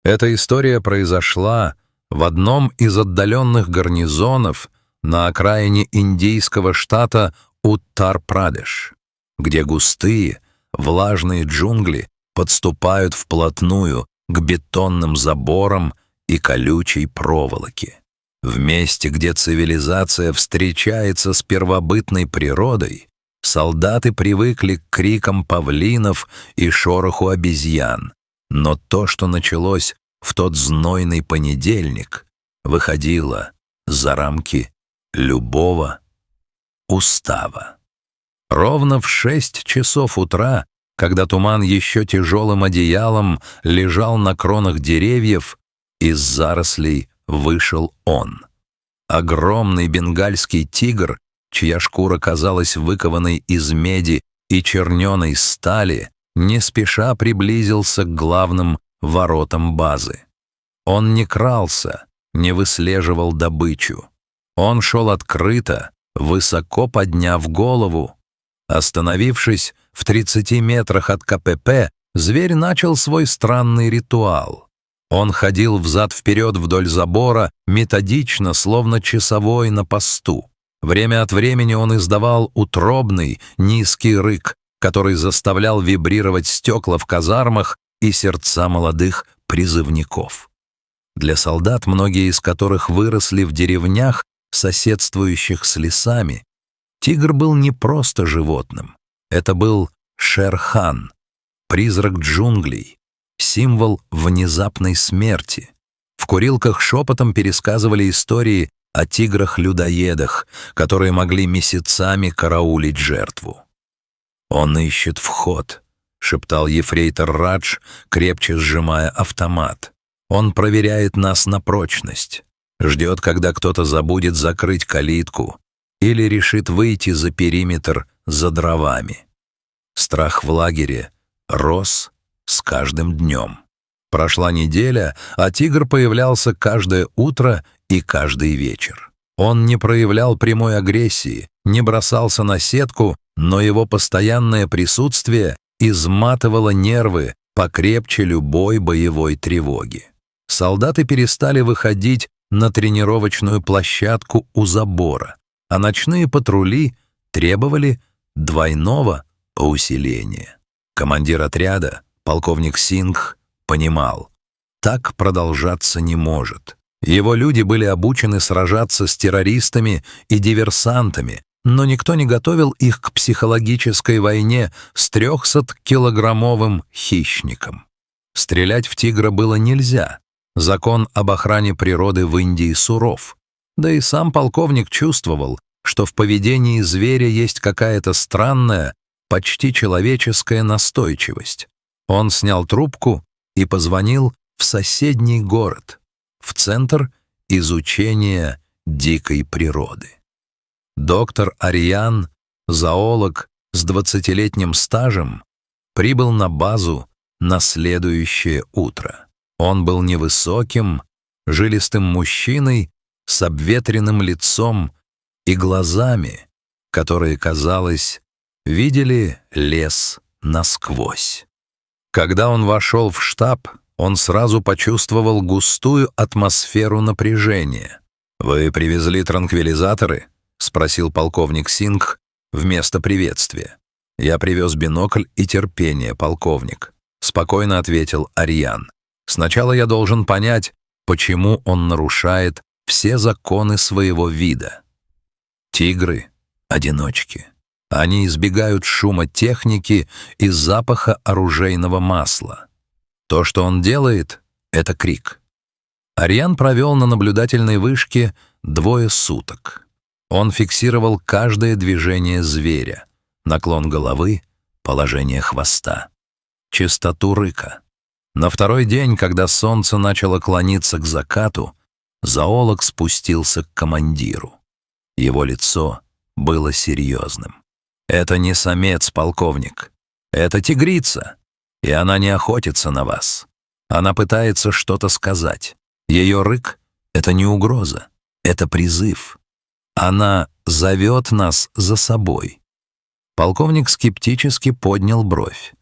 Эта история произошла в одном из отдаленных гарнизонов на окраине индийского штата Уттар-Прадеш, где густые, влажные джунгли подступают вплотную к бетонным заборам и колючей проволоке. В месте, где цивилизация встречается с первобытной природой, солдаты привыкли к крикам павлинов и шороху обезьян, но то, что началось в тот знойный понедельник, выходило за рамки любого устава. Ровно в 6 часов утра, когда туман еще тяжелым одеялом лежал на кронах деревьев, из зарослей вышел он. Огромный бенгальский тигр, чья шкура казалась выкованной из меди и черненой стали, не спеша приблизился к главным воротам базы. Он не крался, не выслеживал добычу. Он шел открыто, высоко подняв голову. Остановившись в 30 метрах от КПП, зверь начал свой странный ритуал. Он ходил взад-вперед вдоль забора, методично, словно часовой на посту. Время от времени он издавал утробный, низкий рык, который заставлял вибрировать стекла в казармах и сердца молодых призывников. Для солдат, многие из которых выросли в деревнях, соседствующих с лесами, тигр был не просто животным. Это был Шер-хан, призрак джунглей, символ внезапной смерти. В курилках шепотом пересказывали истории о тиграх-людоедах, которые могли месяцами караулить жертву. «Он ищет вход», — шептал ефрейтор Радж, крепче сжимая автомат. «Он проверяет нас на прочность, ждет, когда кто-то забудет закрыть калитку или решит выйти за периметр за дровами». Страх в лагере рос с каждым днем. Прошла неделя, а тигр появлялся каждое утро и каждый вечер. Он не проявлял прямой агрессии, не бросался на сетку, но его постоянное присутствие изматывало нервы покрепче любой боевой тревоги. Солдаты перестали выходить на тренировочную площадку у забора, а ночные патрули требовали двойного усиления. Командир отряда, полковник Сингх, понимал, так продолжаться не может. Его люди были обучены сражаться с террористами и диверсантами, но никто не готовил их к психологической войне с 300-килограммовым хищником. Стрелять в тигра было нельзя. Закон об охране природы в Индии суров. Да и сам полковник чувствовал, что в поведении зверя есть какая-то странная, почти человеческая настойчивость. Он снял трубку и позвонил в соседний город, в Центр изучения дикой природы. Доктор Ариан, зоолог с 20-летним стажем, прибыл на базу на следующее утро. Он был невысоким, жилистым мужчиной с обветренным лицом и глазами, которые, казалось, видели лес насквозь. Когда он вошел в штаб, он сразу почувствовал густую атмосферу напряжения. «Вы привезли транквилизаторы?» — спросил полковник Сингх вместо приветствия. «Я привез бинокль и терпение, полковник», — спокойно ответил Ариан. «Сначала я должен понять, почему он нарушает все законы своего вида. Тигры — одиночки. Они избегают шума техники и запаха оружейного масла. То, что он делает, — это крик». Ариан провел на наблюдательной вышке 2 суток. Он фиксировал каждое движение зверя, наклон головы, положение хвоста, частоту рыка. На второй день, когда солнце начало клониться к закату, зоолог спустился к командиру. Его лицо было серьезным. «Это не самец, полковник. Это тигрица, и она не охотится на вас. Она пытается что-то сказать. Ее рык — это не угроза, это призыв. Она зовет нас за собой». Полковник скептически поднял бровь.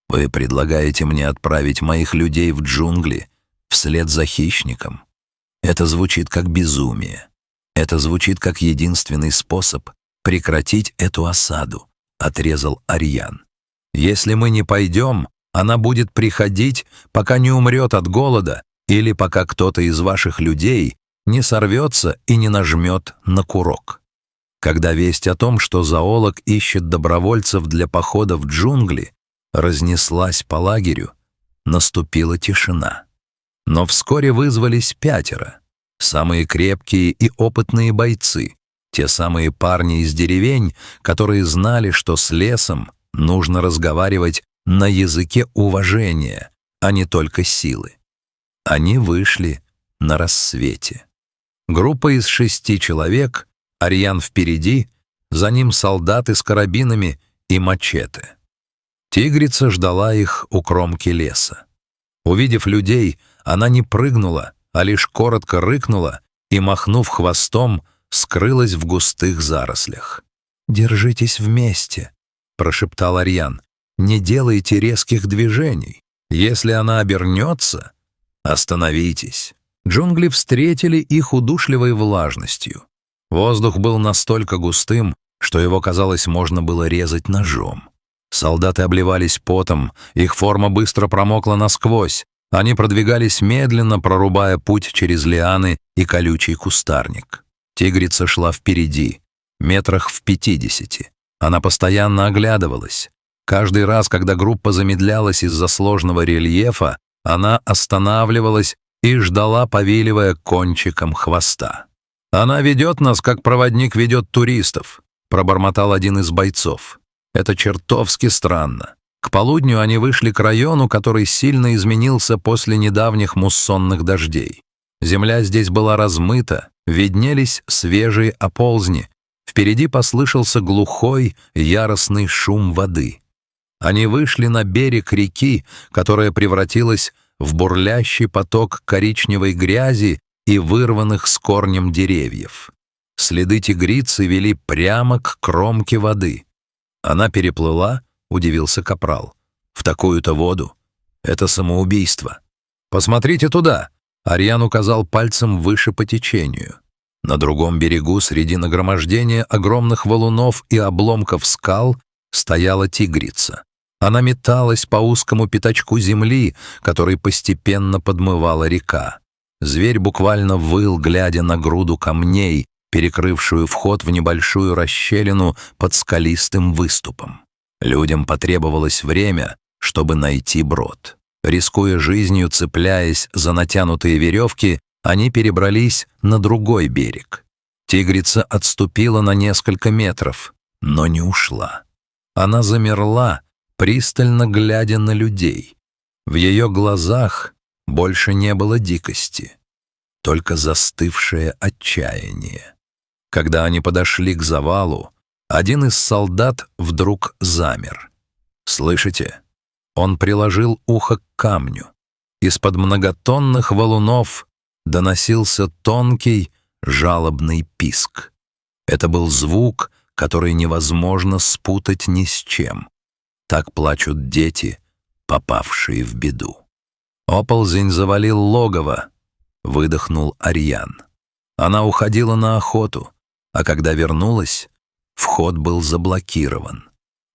«Вы предлагаете мне отправить моих людей в джунгли в вслед за хищником. Это звучит как безумие. Это звучит как единственный способ прекратить эту осаду, отрезал Арьян. Если мы не пойдем, она будет приходить, пока не умрет от голода или пока кто-то из ваших людей не сорвется и не нажмет на курок. Когда весть о том, что зоолог ищет добровольцев для похода в джунгли, разнеслась по лагерю, наступила тишина. Но вскоре вызвались 5, самые крепкие и опытные бойцы, те самые парни из деревень, которые знали, что с лесом нужно разговаривать на языке уважения, а не только силы. Они вышли на рассвете. Группа из 6 человек, Арьян впереди, за ним солдаты с карабинами и мачете. Тигрица ждала их у кромки леса. Увидев людей, она не прыгнула, а лишь коротко рыкнула и, махнув хвостом, скрылась в густых зарослях. «Держитесь вместе», — прошептал Арьян. «Не делайте резких движений. Если она обернется, остановитесь». Джунгли встретили их удушливой влажностью. Воздух был настолько густым, что его, казалось, можно было резать ножом. Солдаты обливались потом, их форма быстро промокла насквозь. Они продвигались медленно, прорубая путь через лианы и колючий кустарник. Тигрица шла впереди, метрах в 50. Она постоянно оглядывалась. Каждый раз, когда группа замедлялась из-за сложного рельефа, она останавливалась и ждала, повиливая кончиком хвоста. «Она ведет нас, как проводник ведет туристов», — пробормотал один из бойцов. «Это чертовски странно». К полудню они вышли к району, который сильно изменился после недавних муссонных дождей. Земля здесь была размыта, виднелись свежие оползни. Впереди послышался глухой, яростный шум воды. Они вышли на берег реки, которая превратилась в бурлящий поток коричневой грязи и вырванных с корнем деревьев. Следы тигрицы вели прямо к кромке воды. Она переплыла, удивился капрал. В такую-то воду? Это самоубийство. «Посмотрите туда!» Арьян указал пальцем выше по течению. На другом берегу, среди нагромождения огромных валунов и обломков скал, стояла тигрица. Она металась по узкому пятачку земли, который постепенно подмывала река. Зверь буквально выл, глядя на груду камней, перекрывшую вход в небольшую расщелину под скалистым выступом. Людям потребовалось время, чтобы найти брод. Рискуя жизнью, цепляясь за натянутые веревки, они перебрались на другой берег. Тигрица отступила на несколько метров, но не ушла. Она замерла, пристально глядя на людей. В ее глазах больше не было дикости, только застывшее отчаяние. Когда они подошли к завалу, один из солдат вдруг замер. «Слышите?» Он приложил ухо к камню. Из-под многотонных валунов доносился тонкий, жалобный писк. Это был звук, который невозможно спутать ни с чем. Так плачут дети, попавшие в беду. «Оползень завалил логово», — выдохнул Арьян. Она уходила на охоту, а когда вернулась, вход был заблокирован.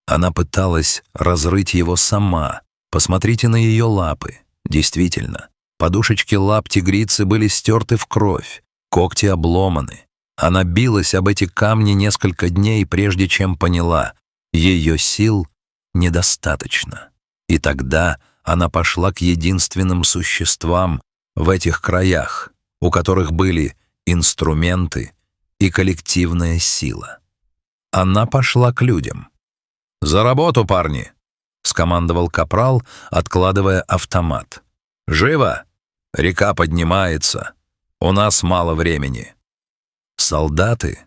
Она пыталась разрыть его сама. Посмотрите на ее лапы. Действительно, подушечки лап тигрицы были стерты в кровь, когти обломаны. Она билась об эти камни несколько дней, прежде чем поняла, ее сил недостаточно. И тогда она пошла к единственным существам в этих краях, у которых были инструменты и коллективная сила. Она пошла к людям. «За работу, парни!» — скомандовал капрал, откладывая автомат. «Живо! Река поднимается. У нас мало времени». Солдаты,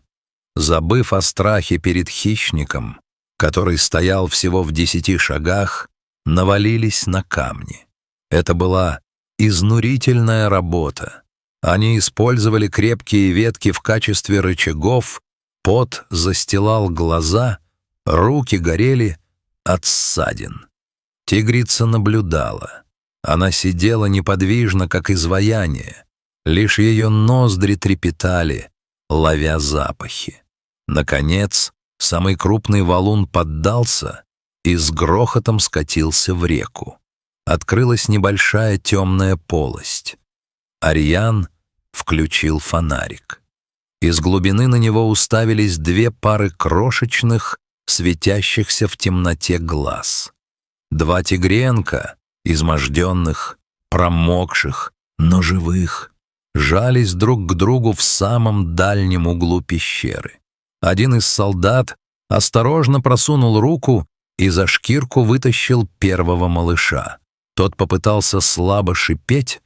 забыв о страхе перед хищником, который стоял всего в 10 шагах, навалились на камни. Это была изнурительная работа. Они использовали крепкие ветки в качестве рычагов, пот застилал глаза, руки горели от ссадин. Тигрица наблюдала. Она сидела неподвижно, как изваяние. Лишь ее ноздри трепетали, ловя запахи. Наконец, самый крупный валун поддался и с грохотом скатился в реку. Открылась небольшая темная полость. Ариан включил фонарик. Из глубины на него уставились две пары крошечных, светящихся в темноте глаз. Два тигренка, изможденных, промокших, но живых, жались друг к другу в самом дальнем углу пещеры. Один из солдат осторожно просунул руку и за шкирку вытащил первого малыша. Тот попытался слабо шипеть,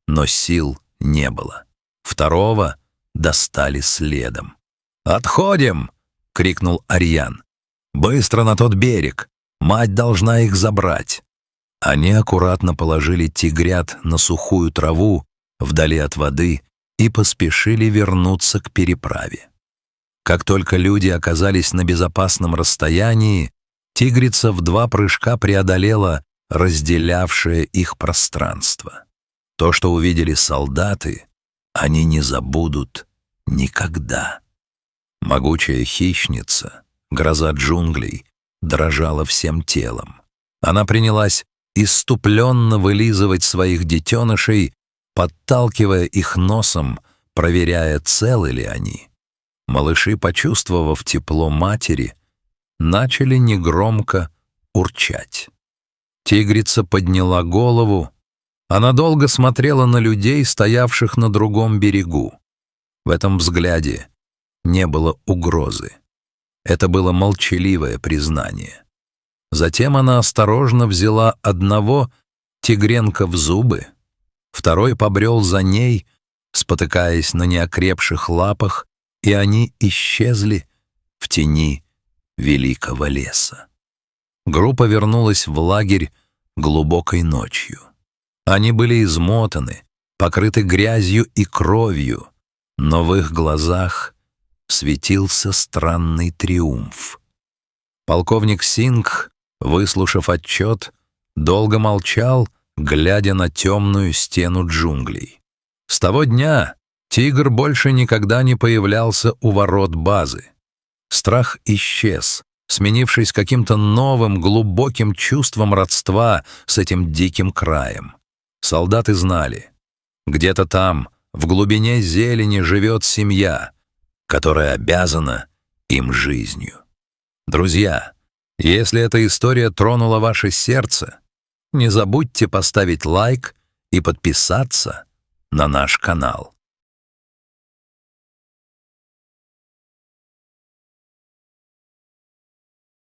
но сил не было. Второго достали следом. «Отходим!» — крикнул Ариан. «Быстро на тот берег! Мать должна их забрать!» Они аккуратно положили тигрят на сухую траву вдали от воды и поспешили вернуться к переправе. Как только люди оказались на безопасном расстоянии, тигрица в 2 прыжка преодолела разделявшее их пространство. То, что увидели солдаты, они не забудут никогда. Могучая хищница, гроза джунглей, дрожала всем телом. Она принялась исступленно вылизывать своих детенышей, подталкивая их носом, проверяя, целы ли они. Малыши, почувствовав тепло матери, начали негромко урчать. Тигрица подняла голову. Она долго смотрела на людей, стоявших на другом берегу. В этом взгляде не было угрозы. Это было молчаливое признание. Затем она осторожно взяла одного тигренка в зубы, второй побрел за ней, спотыкаясь на неокрепших лапах, и они исчезли в тени великого леса. Группа вернулась в лагерь глубокой ночью. Они были измотаны, покрыты грязью и кровью, но в их глазах светился странный триумф. Полковник Сингх, выслушав отчет, долго молчал, глядя на темную стену джунглей. С того дня тигр больше никогда не появлялся у ворот базы. Страх исчез, сменившись каким-то новым, глубоким чувством родства с этим диким краем. Солдаты знали, где-то там, в глубине зелени, живет семья, которая обязана им жизнью. Друзья, если эта история тронула ваше сердце, не забудьте поставить лайк и подписаться на наш канал.